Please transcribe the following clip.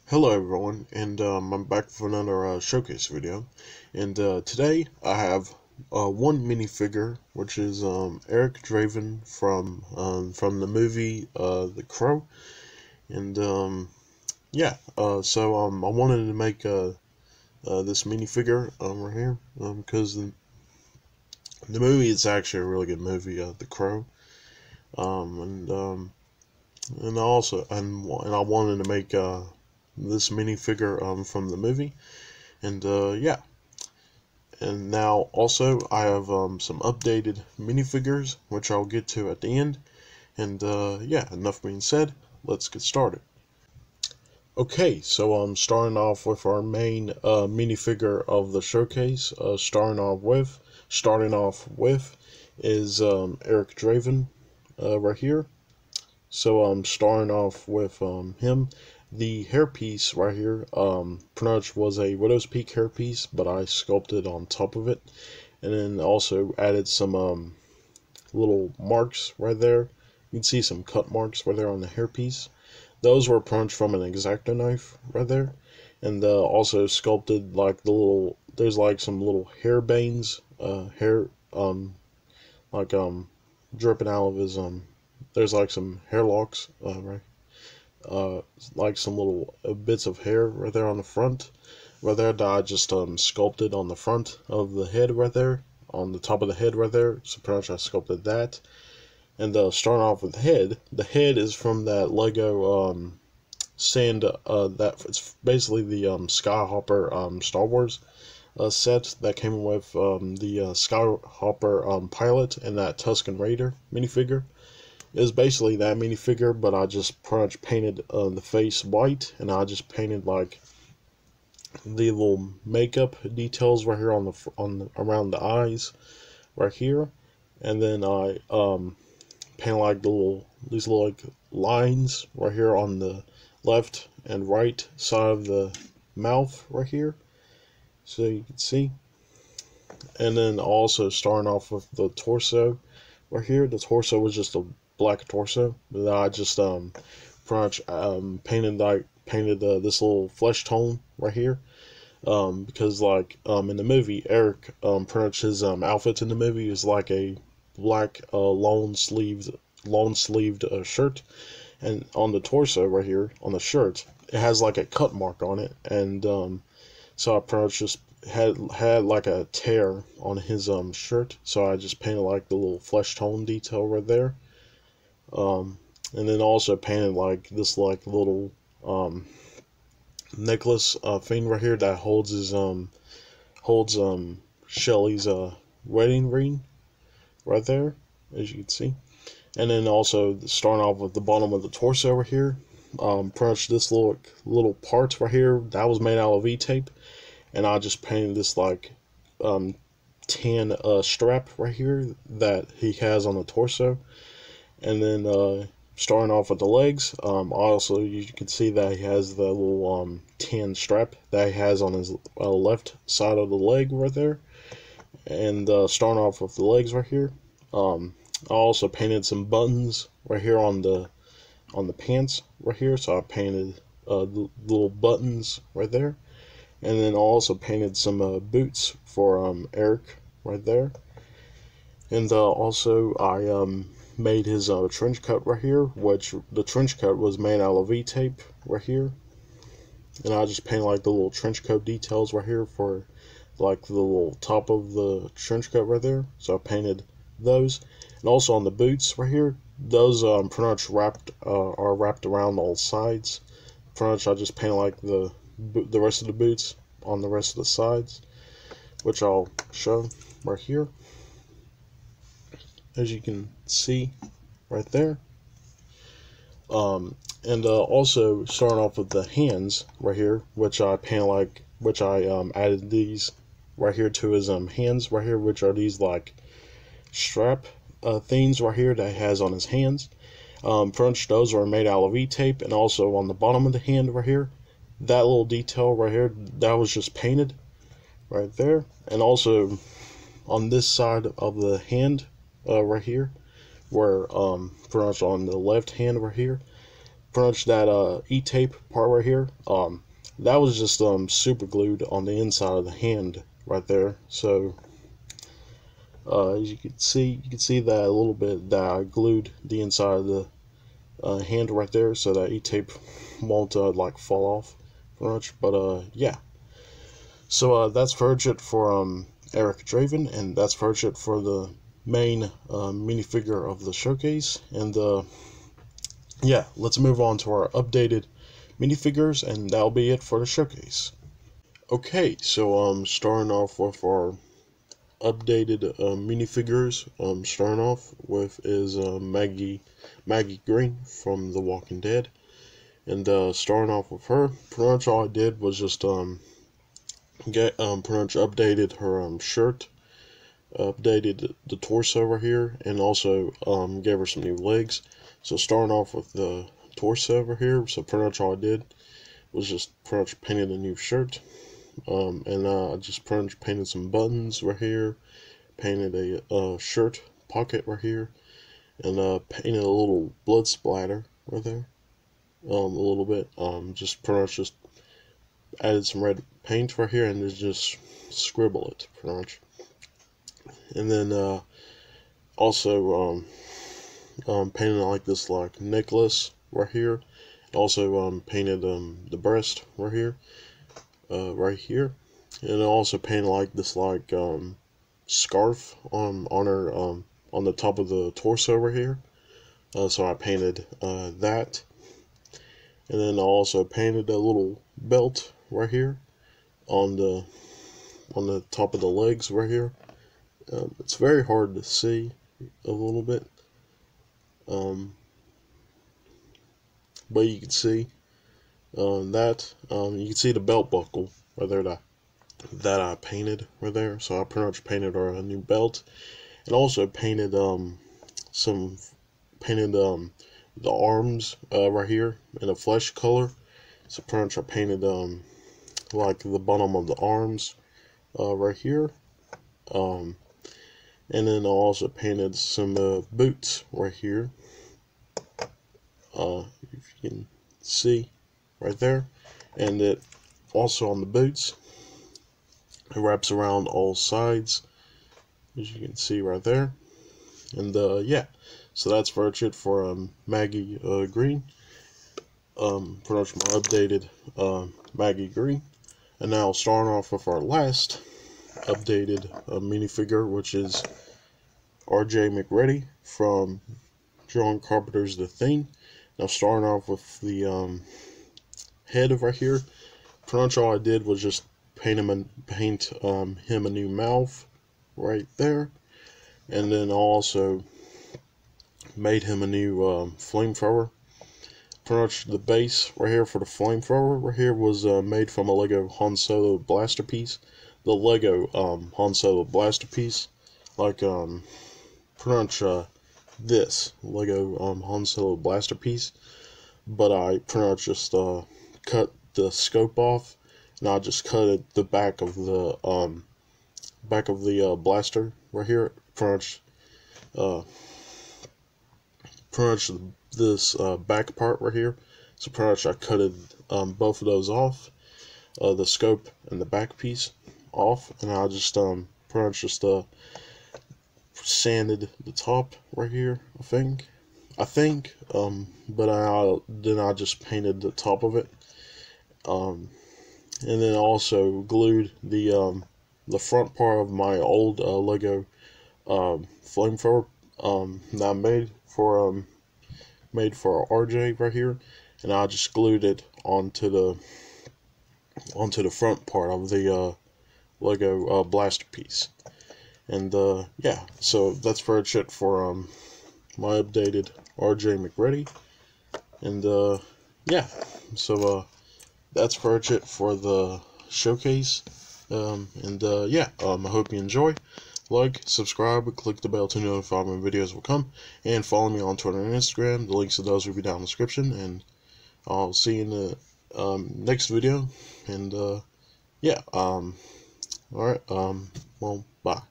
Hello everyone, and I'm back for another showcase video. And today I have one minifigure, which is Eric Draven from the movie The Crow. And yeah, I wanted to make this minifigure right here because the movie is actually a really good movie, The Crow. Um, and um, and I wanted to make this minifigure from the movie. And yeah, and now also I have some updated minifigures, which I'll get to at the end. And yeah, enough being said, let's get started. Okay, so I'm starting off with our main minifigure of the showcase. Starting off with is Eric Draven right here. So I'm starting off with him. The hairpiece right here, pretty much was a widow's peak hairpiece, but I sculpted on top of it, and then also added some little marks right there. You can see some cut marks right there on the hairpiece. Those were punched from an X-Acto knife right there, and also sculpted like there's like some little hair bangs, hair like dripping out of his there's like some hair locks right, like some little bits of hair right there on the front right there that I just sculpted on the front of the head right there, on the top of the head right there. So pretty much I sculpted that. And starting off with the head is from that Lego sand, that it's basically the Skyhopper Star Wars set that came with the Skyhopper pilot and that Tusken Raider minifigure. It was basically that minifigure, but I just pretty much painted the face white, and I just painted like the little makeup details right here around the eyes right here, and then I painted like these little like lines right here on the left and right side of the mouth right here, so you can see. And then also starting off with the torso right here. The torso was just a black torso, but I just pretty much painted this little flesh tone right here, because like in the movie Eric pretty much his outfit in the movie is like a black long sleeved shirt, and on the torso right here on the shirt it has like a cut mark on it, and so I pretty much just had like a tear on his shirt, so I just painted like the little flesh tone detail right there, and then also painted like this like little necklace thing right here that holds Shelly's wedding ring right there, as you can see. And then also starting off with the bottom of the torso right here, pretty much this little part right here that was made out of V-tape, and I just painted this like tan strap right here that he has on the torso. And then starting off with the legs, also you can see that he has the little tan strap that he has on his left side of the leg right there. And starting off with the legs right here, I also painted some buttons right here on the pants right here, so I painted the little buttons right there. And then I also painted some boots for Eric right there. And also I made his trench coat right here, which the trench coat was made out of V-tape right here. And I just painted like the little trench coat details right here for like the little top of the trench coat right there. So I painted those. And also on the boots right here, those pretty much are wrapped around all sides. Pretty much I just painted like the rest of the boots on the rest of the sides, which I'll show right here, as you can see right there. And also starting off with the hands right here, which I added these right here to his hands right here, which are these like strap things right here that he has on his hands. Pretty much those are made out of V-tape, and also on the bottom of the hand right here, that little detail right here, that was just painted right there. And also on this side of the hand right here, where pretty much on the left hand right here, pretty much that E-tape part right here, that was just super glued on the inside of the hand right there. So as you can see that a little bit, that I glued the inside of the hand right there, so that E-tape won't like fall off pretty much. But yeah, so that's pretty much it for Eric Draven, and that's pretty much it for the main minifigure of the showcase. And yeah, let's move on to our updated minifigures, and that'll be it for the showcase. Okay, so starting off with our updated minifigures. Starting off with is Maggie Green from The Walking Dead, and starting off with her, pretty much all I did was just get pretty much updated her shirt, updated the torso over here, and also gave her some new legs. So starting off with the torso over here, so pretty much all I did was just pretty much painted a new shirt, and I just pretty much painted some buttons right here, painted a shirt pocket right here, and painted a little blood splatter right there, a little bit, just pretty much just added some red paint right here and just scribble it pretty much. And then also painted like this like necklace right here. Also painted the breast right here, and also painted like this like scarf on her on the top of the torso over here. So I painted that, and then I also painted a little belt right here on the top of the legs right here. It's very hard to see a little bit, but you can see that you can see the belt buckle right there that I painted right there. So I pretty much painted her a new belt, and also painted the arms right here in a flesh color. So pretty much I painted like the bottom of the arms right here, and then I also painted some boots right here, if you can see right there. And it also on the boots, it wraps around all sides, as you can see right there. And yeah, so that's pretty much it for Maggie Green, pretty much my updated Maggie Green. And now starting off with our last updated minifigure, which is RJ McReady from John Carpenter's The Thing. Now starting off with the head right here, pretty much all I did was just paint him a new mouth right there, and then I also made him a new flamethrower. Pretty much the base right here for the flamethrower right here was made from a Lego Han Solo blaster piece. The Lego Han Solo blaster piece, like pretty much this Lego Han Solo blaster piece, but I pretty much just cut the scope off, and I just cut the back of the blaster right here. Pretty much this back part right here. So pretty much I cutted both of those off, the scope and the back piece off, and I just pretty much just sanded the top right here, I think, but then I just painted the top of it, and then also glued the front part of my old Lego flamethrower that I made for RJ right here, and I just glued it onto the front part of the Lego blaster piece. And yeah, so that's pretty much it for my updated RJ McReady. And yeah, so that's pretty much it for the showcase. And yeah, I hope you enjoy. Like, subscribe, click the bell to notify when videos will come, and follow me on Twitter and Instagram. The links to those will be down in the description, and I'll see you in the next video. And yeah, alright, well, bye.